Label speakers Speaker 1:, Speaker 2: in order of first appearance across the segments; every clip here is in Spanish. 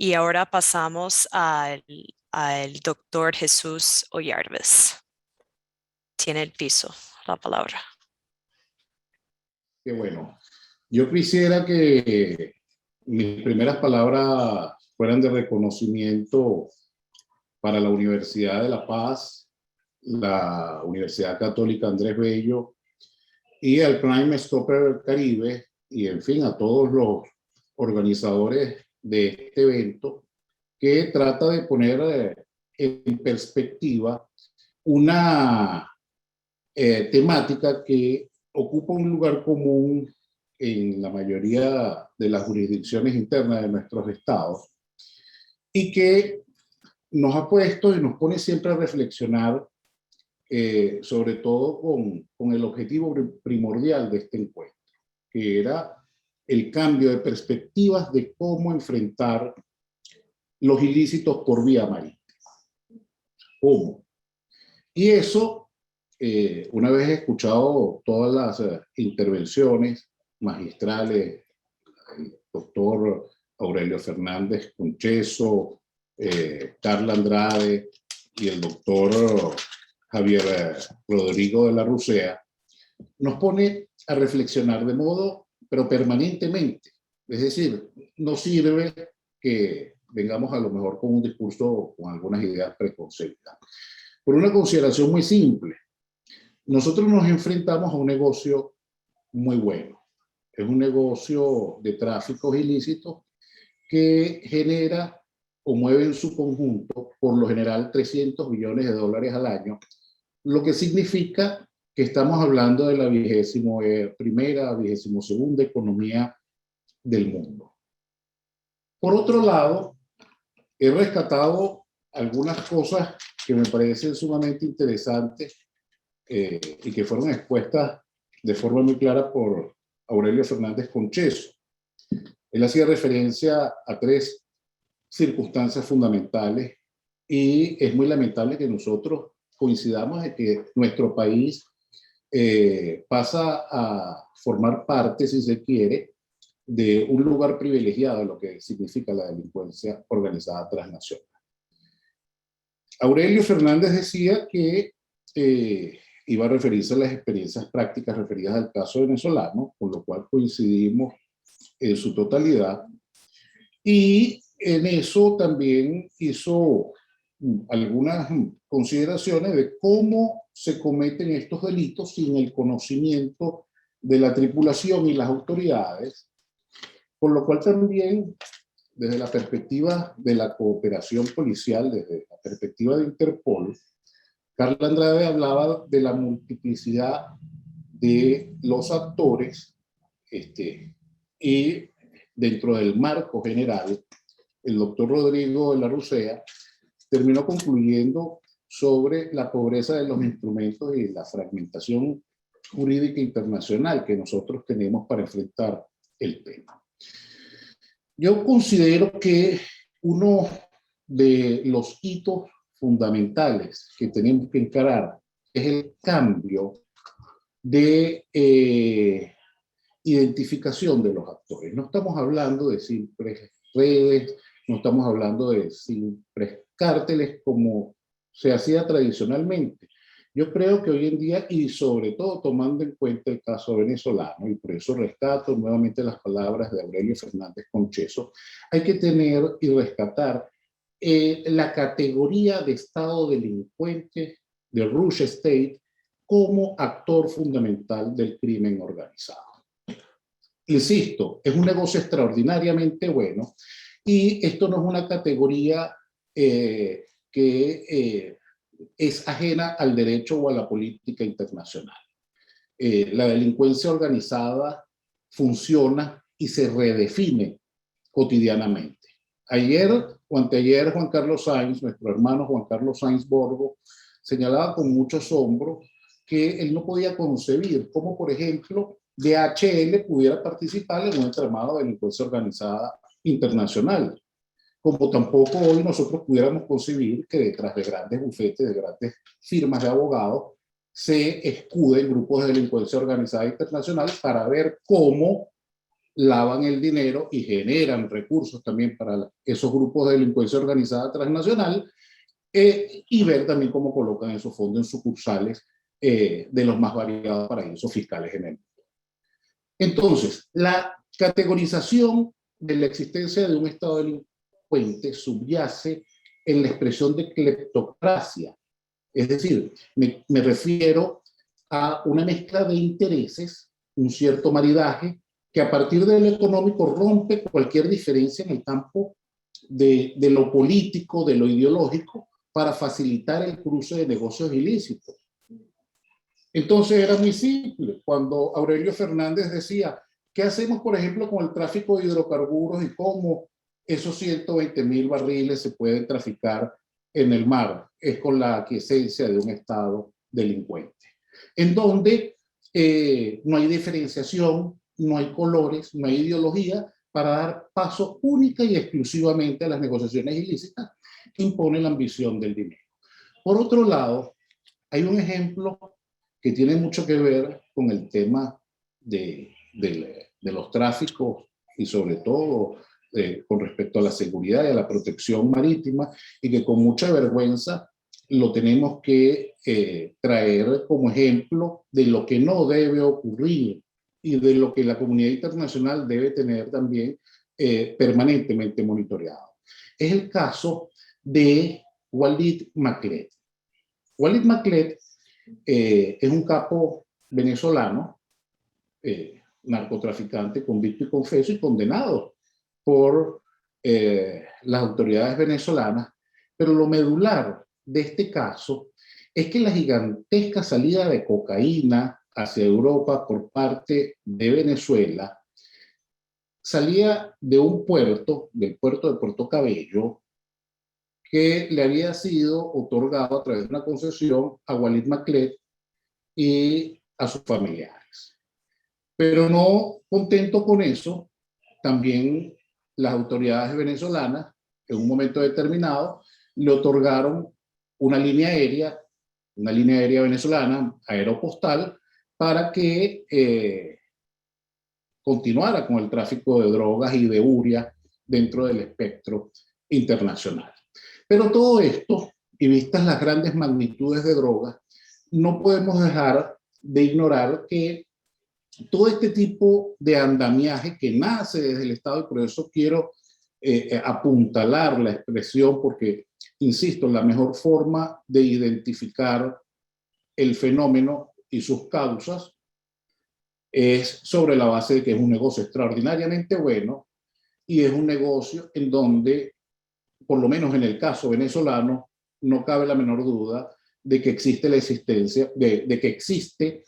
Speaker 1: Y ahora pasamos al doctor Jesús Ollarves. Tiene el piso, la palabra.
Speaker 2: Qué bueno. Yo quisiera que mis primeras palabras fueran de reconocimiento para la Universidad de La Paz, la Universidad Católica Andrés Bello y al Crime Stopper Caribe y, en fin, a todos los organizadores de este evento que trata de poner en perspectiva una temática que ocupa un lugar común en la mayoría de las jurisdicciones internas de nuestros estados y que nos ha puesto y nos pone siempre a reflexionar, sobre todo con el objetivo primordial de este encuentro, que era el cambio de perspectivas de cómo enfrentar los ilícitos por vía marítima. ¿Cómo? Y eso, una vez escuchado todas las intervenciones magistrales, el doctor Aurelio Fernández Concheso, Carla Andrade y el doctor Javier Rodrigo de la Rusea, nos pone a reflexionar de modo, pero permanentemente. Es decir, no sirve que vengamos a lo mejor con un discurso con algunas ideas preconcebidas. Por una consideración muy simple, nosotros nos enfrentamos a un negocio muy bueno. Es un negocio de tráficos ilícitos que genera o mueve en su conjunto, por lo general, 300 billones de dólares al año, lo que significa que estamos hablando de la 21ª, 22ª economía del mundo. Por otro lado, he rescatado algunas cosas que me parecen sumamente interesantes y que fueron expuestas de forma muy clara por Aurelio Fernández Concheso. Él hacía referencia a tres circunstancias fundamentales y es muy lamentable que nosotros coincidamos en que nuestro país pasa a formar parte, si se quiere, de un lugar privilegiado de lo que significa la delincuencia organizada transnacional. Aurelio Fernández decía que iba a referirse a las experiencias prácticas referidas al caso venezolano, con lo cual coincidimos en su totalidad, y en eso también hizo algunas consideraciones de cómo se cometen estos delitos sin el conocimiento de la tripulación y las autoridades, por lo cual también, desde la perspectiva de la cooperación policial, desde la perspectiva de Interpol, Carla Andrade hablaba de la multiplicidad de los actores y dentro del marco general, el doctor Rodrigo de la Rusea terminó concluyendo sobre la pobreza de los instrumentos y la fragmentación jurídica internacional que nosotros tenemos para enfrentar el tema. Yo considero que uno de los hitos fundamentales que tenemos que encarar es el cambio de identificación de los actores. No estamos hablando de simples redes, no estamos hablando de simples cárteles como se hacía tradicionalmente. Yo creo que hoy en día, y sobre todo tomando en cuenta el caso venezolano, y por eso rescato nuevamente las palabras de Aurelio Fernández Concheso, hay que tener y rescatar la categoría de Estado delincuente, de Rouge State, como actor fundamental del crimen organizado. Insisto, es un negocio extraordinariamente bueno y esto no es una categoría que es ajena al derecho o a la política internacional. La delincuencia organizada funciona y se redefine cotidianamente. Ayer o anteayer, Juan Carlos Sainz, nuestro hermano Juan Carlos Sainz Borgo, señalaba con mucho asombro que él no podía concebir cómo, por ejemplo, DHL pudiera participar en un entramado de delincuencia organizada internacional, como tampoco hoy nosotros pudiéramos concebir que detrás de grandes bufetes, de grandes firmas de abogados, se escuden grupos de delincuencia organizada internacional para ver cómo lavan el dinero y generan recursos también para esos grupos de delincuencia organizada transnacional, y ver también cómo colocan esos fondos en sucursales de los más variados paraísos fiscales en el mundo. Entonces, la categorización de la existencia de un Estado delincuente subyace en la expresión de cleptocracia. Es decir, me refiero a una mezcla de intereses, un cierto maridaje, que a partir de lo económico rompe cualquier diferencia en el campo de lo político, de lo ideológico, para facilitar el cruce de negocios ilícitos. Entonces era muy simple. Cuando Aurelio Fernández decía, ¿qué hacemos, por ejemplo, con el tráfico de hidrocarburos y cómo esos 120.000 barriles se pueden traficar en el mar? Es con la aquiescencia de un Estado delincuente, en donde no hay diferenciación, no hay colores, no hay ideología para dar paso única y exclusivamente a las negociaciones ilícitas que impone la ambición del dinero. Por otro lado, hay un ejemplo que tiene mucho que ver con el tema de los tráficos y sobre todo con respecto a la seguridad y a la protección marítima, y que con mucha vergüenza lo tenemos que traer como ejemplo de lo que no debe ocurrir y de lo que la comunidad internacional debe tener también permanentemente monitoreado. Es el caso de Walid Maklet. Walid Maklet es un capo venezolano, narcotraficante, convicto y confeso y condenado por las autoridades venezolanas, pero lo medular de este caso es que la gigantesca salida de cocaína hacia Europa por parte de Venezuela salía de un puerto, del puerto de Puerto Cabello, que le había sido otorgado a través de una concesión a Walid Maklet y a sus familiares. Pero no contento con eso, también las autoridades venezolanas, en un momento determinado, le otorgaron una línea aérea venezolana, Aeropostal, para que continuara con el tráfico de drogas y de urea dentro del espectro internacional. Pero todo esto, y vistas las grandes magnitudes de drogas, no podemos dejar de ignorar que todo este tipo de andamiaje que nace desde el Estado, y por eso quiero apuntalar la expresión, porque, insisto, la mejor forma de identificar el fenómeno y sus causas es sobre la base de que es un negocio extraordinariamente bueno y es un negocio en donde, por lo menos en el caso venezolano, no cabe la menor duda de que existe la existencia, de que existe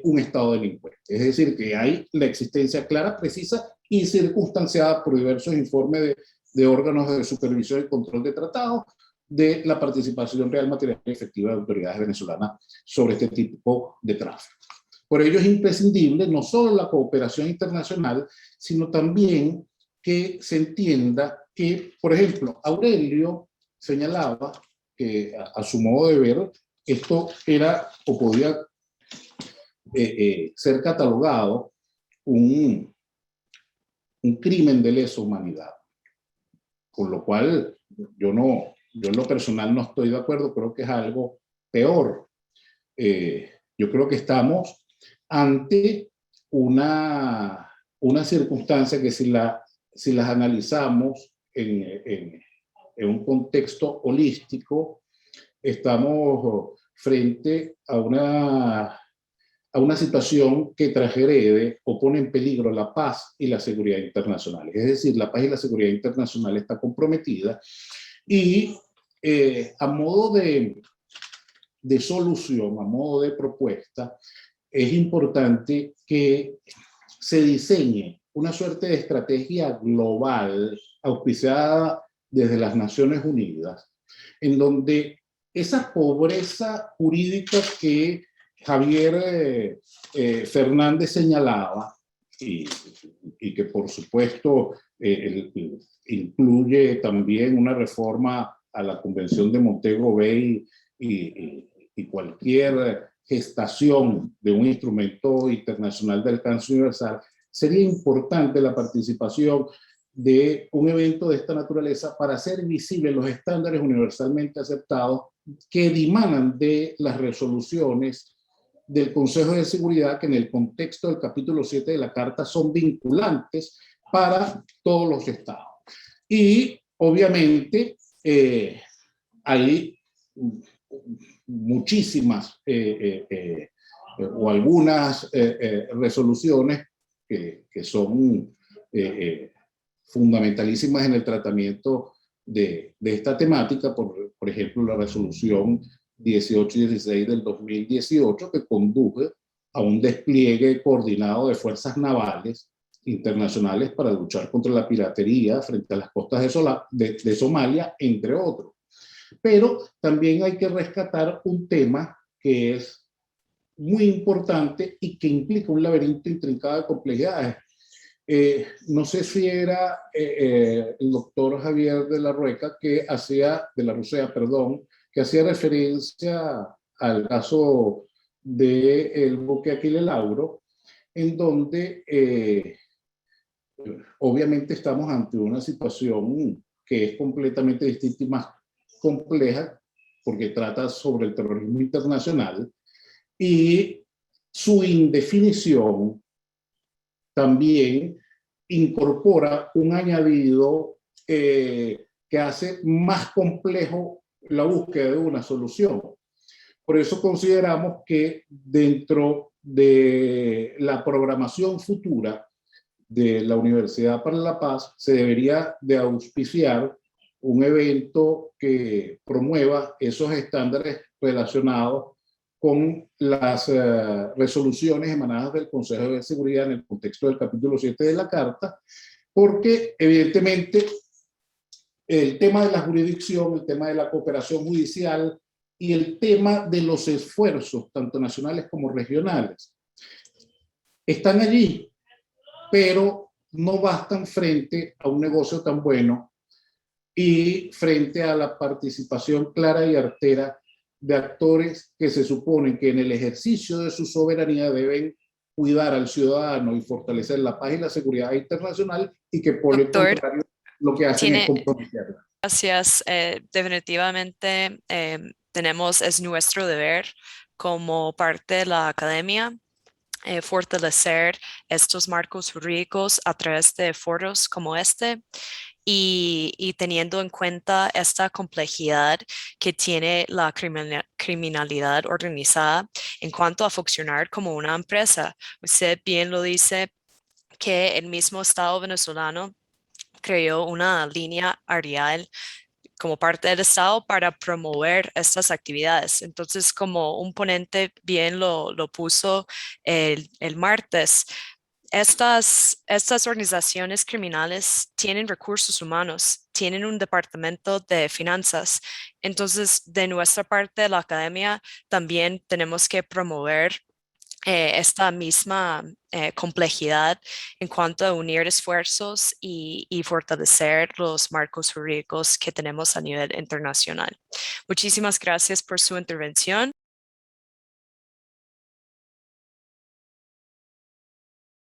Speaker 2: un Estado delincuente. Es decir, que hay la existencia clara, precisa y circunstanciada por diversos informes de órganos de supervisión y control de tratados de la participación real, material y efectiva de autoridades venezolanas sobre este tipo de tráfico. Por ello es imprescindible no solo la cooperación internacional, sino también que se entienda que, por ejemplo, Aurelio señalaba que a su modo de ver, esto era o podía ser catalogado un crimen de lesa humanidad. Con lo cual, yo en lo personal no estoy de acuerdo, creo que es algo peor. Yo creo que estamos ante una circunstancia que si las analizamos en un contexto holístico, estamos frente a una situación que transgrede o pone en peligro la paz y la seguridad internacional. Es decir, la paz y la seguridad internacional está comprometida y a modo de solución, a modo de propuesta, es importante que se diseñe una suerte de estrategia global auspiciada desde las Naciones Unidas, en donde esa pobreza jurídica que Javier Fernández señalaba y que por supuesto incluye también una reforma a la Convención de Montego Bay y cualquier gestación de un instrumento internacional de alcance universal, sería importante la participación de un evento de esta naturaleza para hacer visibles los estándares universalmente aceptados que dimanan de las resoluciones del Consejo de Seguridad, que en el contexto del capítulo 7 de la Carta son vinculantes para todos los estados. Y obviamente hay muchísimas o algunas resoluciones que son fundamentalísimas en el tratamiento de esta temática, por ejemplo, la resolución 1816 del 2018, que conduce a un despliegue coordinado de fuerzas navales internacionales para luchar contra la piratería frente a las costas de Somalia, entre otros. Pero también hay que rescatar un tema que es muy importante y que implica un laberinto intrincado de complejidades. No sé si era el doctor Javier de la Rueca que hacía, de la Rusea, perdón, que hacía referencia al caso del buque Aquile Lauro, en donde obviamente estamos ante una situación que es completamente distinta y más compleja, porque trata sobre el terrorismo internacional, y su indefinición también incorpora un añadido que hace más complejo la búsqueda de una solución. Por eso consideramos que dentro de la programación futura de la Universidad para la Paz se debería de auspiciar un evento que promueva esos estándares relacionados con las resoluciones emanadas del Consejo de Seguridad en el contexto del capítulo 7 de la Carta, porque evidentemente el tema de la jurisdicción, el tema de la cooperación judicial y el tema de los esfuerzos, tanto nacionales como regionales, están allí, pero no bastan frente a un negocio tan bueno y frente a la participación clara y artera de actores que se suponen que en el ejercicio de su soberanía deben cuidar al ciudadano y fortalecer la paz y la seguridad internacional, y que por el
Speaker 1: Doctor,
Speaker 2: contrario lo que hacen es
Speaker 1: tiene,
Speaker 2: comprometerla.
Speaker 1: gracias. Definitivamente es nuestro deber como parte de la academia fortalecer estos marcos jurídicos a través de foros como este y teniendo en cuenta esta complejidad que tiene la criminalidad organizada en cuanto a funcionar como una empresa. Usted bien lo dice que el mismo Estado venezolano creó una línea Arial como parte del Estado para promover estas actividades. Entonces, como un ponente bien lo puso el martes, estas organizaciones criminales tienen recursos humanos, tienen un departamento de finanzas. Entonces, de nuestra parte de la academia, también tenemos que promover esta misma complejidad en cuanto a unir esfuerzos y fortalecer los marcos jurídicos que tenemos a nivel internacional. Muchísimas gracias por su intervención.